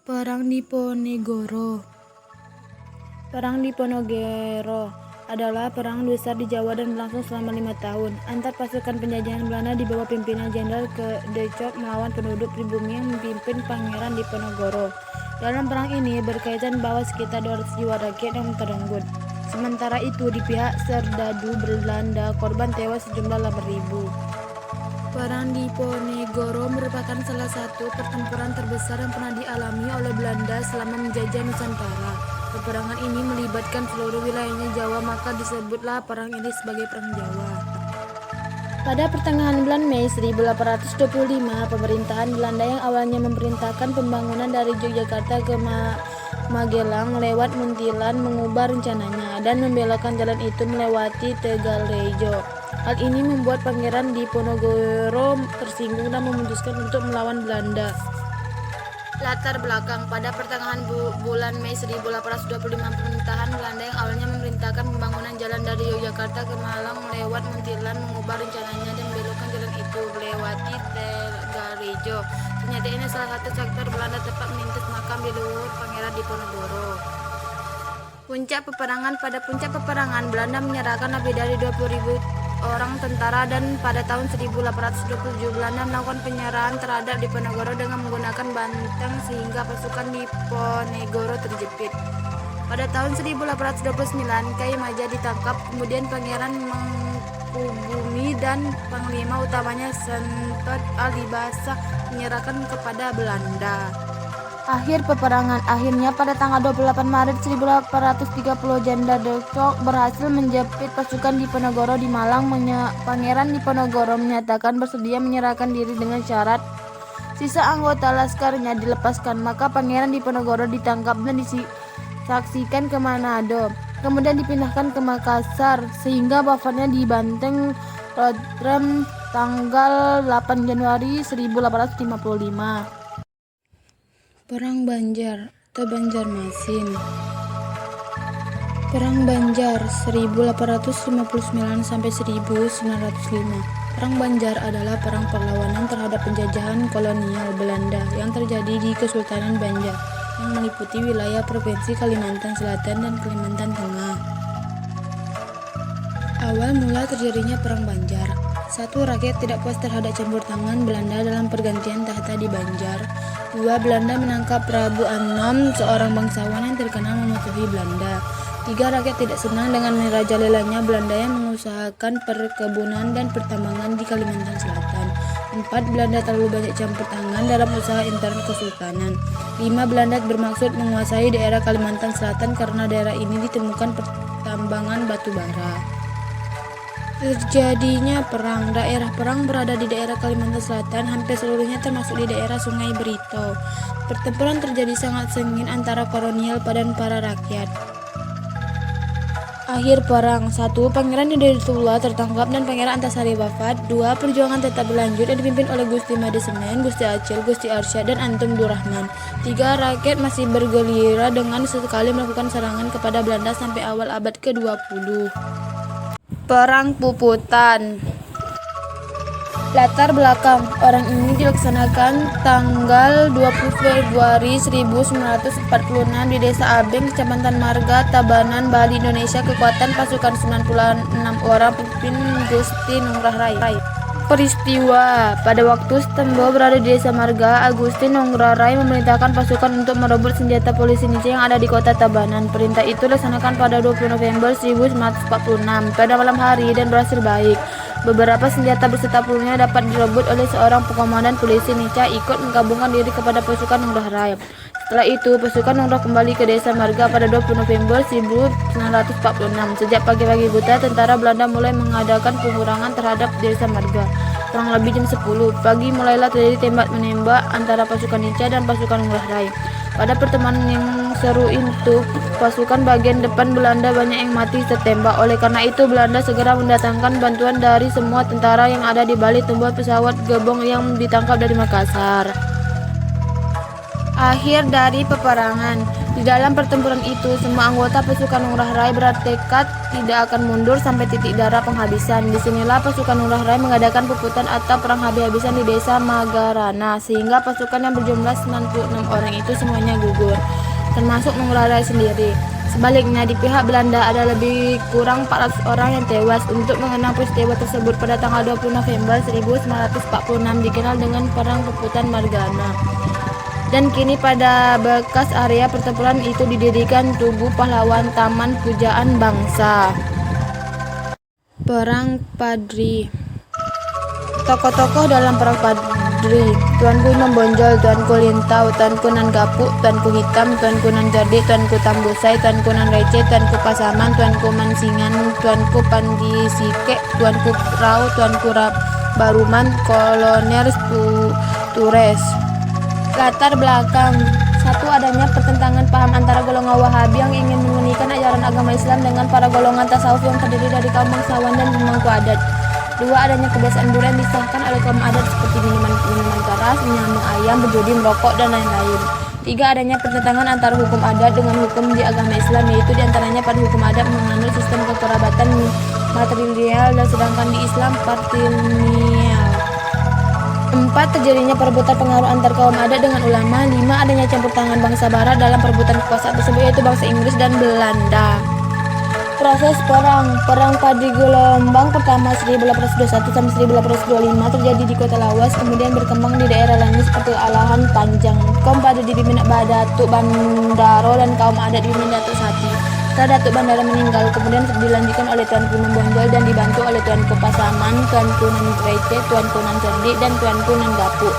Perang Diponegoro. Perang Diponegoro adalah perang besar di Jawa dan berlangsung selama 5 tahun antar pasukan penjajahan Belanda di bawah pimpinan Jenderal De Cock melawan penduduk pribumi yang memimpin Pangeran Diponegoro. Dalam perang ini berkaitan bahwa sekitar 200 jiwa rakyat yang terenggut. Sementara itu di pihak serdadu Belanda korban tewas sejumlah 8.000. Perang Diponegoro merupakan salah satu pertempuran terbesar yang pernah dialami oleh Belanda selama menjajah Nusantara. Peperangan ini melibatkan seluruh wilayahnya Jawa, maka disebutlah perang ini sebagai Perang Jawa. Pada pertengahan bulan Mei 1825, pemerintahan Belanda yang awalnya memerintahkan pembangunan dari Yogyakarta ke Magelang lewat Muntilan mengubah rencananya dan membelokkan jalan itu melewati Tegalrejo. Hal ini membuat Pangeran Diponegoro tersinggung dan memutuskan untuk melawan Belanda. Latar belakang: pada pertengahan bulan Mei 1825, pemerintahan Belanda yang awalnya memerintahkan pembangunan jalan dari Yogyakarta ke Malang lewat Muntilan mengubah rencananya dan membelokkan jalan itu melewati Tegalrejo. Ternyata ini salah satu sektor Belanda tepat menindas makam leluhur Pangeran Diponegoro. Puncak peperangan: pada puncak peperangan, Belanda menyerahkan lebih dari 20.000 orang tentara dan pada tahun 1827 Belanda melakukan penyerahan terhadap Diponegoro dengan menggunakan banteng sehingga pasukan Diponegoro terjepit. Pada tahun 1829 Kyai Maja ditangkap, kemudian Pangeran Mangkubumi dan Panglima utamanya Sentot Alibasa menyerahkan kepada Belanda. Akhir peperangan: akhirnya pada tanggal 28 Maret 1830 Jenderal De Cock berhasil menjepit pasukan Diponegoro di Malang. Pangeran Diponegoro menyatakan bersedia menyerahkan diri dengan syarat sisa anggota laskarnya dilepaskan. Maka Pangeran Diponegoro ditangkap dan disaksikan ke Manado, kemudian dipindahkan ke Makassar sehingga wafatnya di Banteng Rotterdam tanggal 8 Januari 1855. Perang Banjar atau Banjarmasin. Perang Banjar 1859 sampai 1905. Perang Banjar adalah perang perlawanan terhadap penjajahan kolonial Belanda yang terjadi di Kesultanan Banjar yang meliputi wilayah provinsi Kalimantan Selatan dan Kalimantan Tengah. Awal mula terjadinya Perang Banjar: 1. Rakyat tidak puas terhadap campur tangan Belanda dalam pergantian tahta di Banjar. 2. Belanda menangkap Prabu Anom, seorang bangsawan yang terkenal memusuhi Belanda. 3. Rakyat tidak senang dengan merajalelanya Belanda yang mengusahakan perkebunan dan pertambangan di Kalimantan Selatan. 4. Belanda terlalu banyak campur tangan dalam usaha intern kesultanan. 5. Belanda bermaksud menguasai daerah Kalimantan Selatan karena daerah ini ditemukan pertambangan batu bara. Terjadinya perang. Daerah perang berada di daerah Kalimantan Selatan, hampir seluruhnya termasuk di daerah Sungai Berito. Pertempuran terjadi sangat sengit antara kolonial dan para rakyat. Akhir perang: 1. Pangeran Hidayatullah tertangkap dan Pangeran Antasari wafat. 2. Perjuangan tetap berlanjut dan dipimpin oleh Gusti Madesemen, Gusti Acil, Gusti Arsyad, dan Antum Durrahman. 3. Rakyat masih bergelira dengan sesekali melakukan serangan kepada Belanda sampai awal abad ke-20. Perang Puputan. Latar belakang: perang ini dilaksanakan tanggal 20 Februari 1946 di Desa Abeng, Kecamatan Marga, Tabanan, Bali, Indonesia. Kekuatan pasukan 96 orang, pimpin Gusti Ngurah Rai. Peristiwa: pada waktu Stembo berada di Desa Marga, Agusti Ngurah Rai memerintahkan pasukan untuk merebut senjata polisi Indonesia yang ada di kota Tabanan. Perintah itu dilaksanakan pada 20 November 1946 pada malam hari dan berhasil baik. Beberapa senjata beserta pelurunya dapat direbut oleh seorang komandan polisi Indonesia ikut menggabungkan diri kepada pasukan Ngurah Rai. Setelah itu, pasukan Ngurah kembali ke Desa Marga pada 20 November 1946. Sejak pagi-pagi buta, tentara Belanda mulai mengadakan pengurangan terhadap Desa Marga. Kurang lebih jam 10 pagi mulailah terjadi tembak-menembak antara pasukan Indonesia dan pasukan Ngurah Rai. Pada pertemuan yang seru itu, pasukan bagian depan Belanda banyak yang mati tertembak. Oleh karena itu, Belanda segera mendatangkan bantuan dari semua tentara yang ada di Bali, membuat pesawat Gebong yang ditangkap dari Makassar. Akhir dari peperangan: Di dalam pertempuran itu, semua anggota pasukan Ngurah Rai bertekad tidak akan mundur sampai titik darah penghabisan. Disinilah pasukan Ngurah Rai mengadakan puputan atau perang habis-habisan di desa Magarana, sehingga pasukan yang berjumlah 96 orang itu semuanya gugur, termasuk Ngurah Rai sendiri. Sebaliknya, di pihak Belanda ada lebih kurang 400 orang yang tewas. Untuk mengenang peristiwa tersebut, pada tanggal 20 November 1946 dikenal dengan Perang Puputan Magarana. Dan kini pada bekas area pertempuran itu didirikan Tugu Pahlawan Taman Pujaan Bangsa. Perang Padri. Tokoh-tokoh dalam Perang Padri: Tuanku Imam Bonjol, Tuanku Lintau, Tuanku Nan Gapuk, Tuanku Hitam, Tuanku Nan Jardi, Tuanku Tambusai, Tuanku Nan Receh, Tuanku Pasaman, Tuanku Mansingan, Tuanku Pandisike, Tuanku Rau, Tuanku Baruman, Kolonel Tures. Latar belakang: 1. Adanya pertentangan paham antara golongan Wahabi yang ingin memurnikan ajaran agama Islam dengan para golongan tasawuf yang terdiri dari kaum bangsawan dan pemangku adat. 2. Adanya kebiasaan buruk yang disahkan oleh kaum adat seperti minuman keras, menyambung ayam, berjudi, merokok, dan lain-lain. 3. Adanya pertentangan antara hukum adat dengan hukum di agama Islam, yaitu diantaranya pada hukum adat menganut sistem kekerabatan matrilineal dan sedangkan di Islam patrilineal. 4. Terjadinya perebutan pengaruh antar kaum adat dengan ulama. 5. Adanya campur tangan bangsa barat dalam perebutan kekuasaan tersebut, yaitu bangsa Inggris dan Belanda. Proses perang Padri gelombang pertama 1821 sampai 1825 terjadi di kota Lawas, kemudian berkembang di daerah lainnya seperti Alahan Panjang. Kaum Padri dipimpin Datuk Bandaro dan kaum adat dipimpin Datuk Sati. Setelah Datuk Bandaro meninggal, kemudian dilanjutkan oleh Tuanku Imam Bonjol dan dibantu oleh Tuanku Pasaman, Tuanku Nan Receh, Tuanku Nan Jardi, dan Tuanku Nan Gapuk.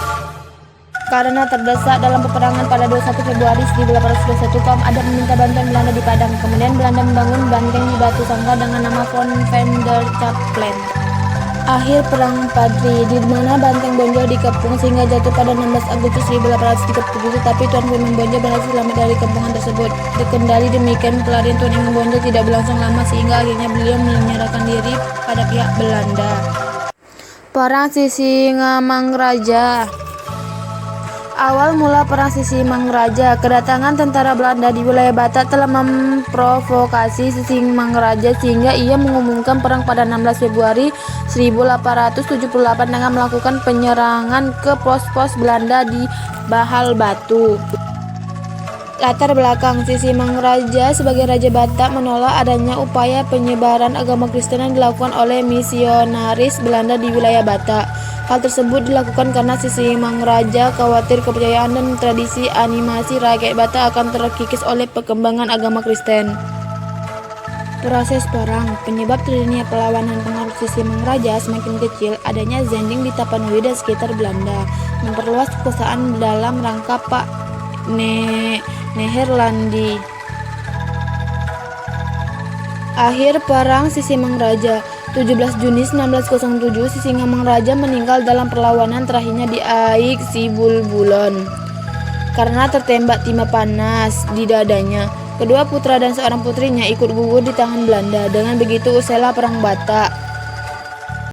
Karena terdesak dalam peperangan pada 21 Februari 1821, kaum adat meminta bantuan Belanda di Padang. Kemudian Belanda membangun benteng di Batu Sangga dengan nama Von Venderschapplein. Akhir Perang Padri, di mana benteng Bonjol dikepung sehingga jatuh pada 16 Agustus 1837, tetapi Tuanku Imam Bonjol berhasil selamat dari kepungan tersebut. Terkendali demikian, pelarian Tuan Imam Bonjol tidak berlangsung lama sehingga akhirnya beliau menyerahkan diri pada pihak Belanda. Perang Sisingamangaraja. Awal mula Perang Sisingamangaraja, kedatangan tentara Belanda di wilayah Batak telah memprovokasi Sisingamangaraja sehingga ia mengumumkan perang pada 16 Februari 1878 dengan melakukan penyerangan ke pos-pos Belanda di Bahal Batu. Latar belakang: Sisingamangaraja sebagai Raja Batak menolak adanya upaya penyebaran agama Kristen yang dilakukan oleh misionaris Belanda di wilayah Batak. Hal tersebut dilakukan karena Sisingamangaraja khawatir kepercayaan dan tradisi animasi rakyat Batak akan terkikis oleh perkembangan agama Kristen. Proses perang. Penyebab terjadinya perlawanan pengaruh Sisingamangaraja semakin kecil adanya Zending di Tapanuli dan sekitar Belanda memperluas kekuasaan dalam rangka Pak Neherlandi. Akhir Perang Sisingamangaraja. 17 Juni 1907, Sisingamangaraja meninggal dalam perlawanan terakhirnya di Aik Sibulbulon karena tertembak timah panas di dadanya. Kedua putra dan seorang putrinya ikut gugur di tangan Belanda. Dengan begitu usailah Perang Batak.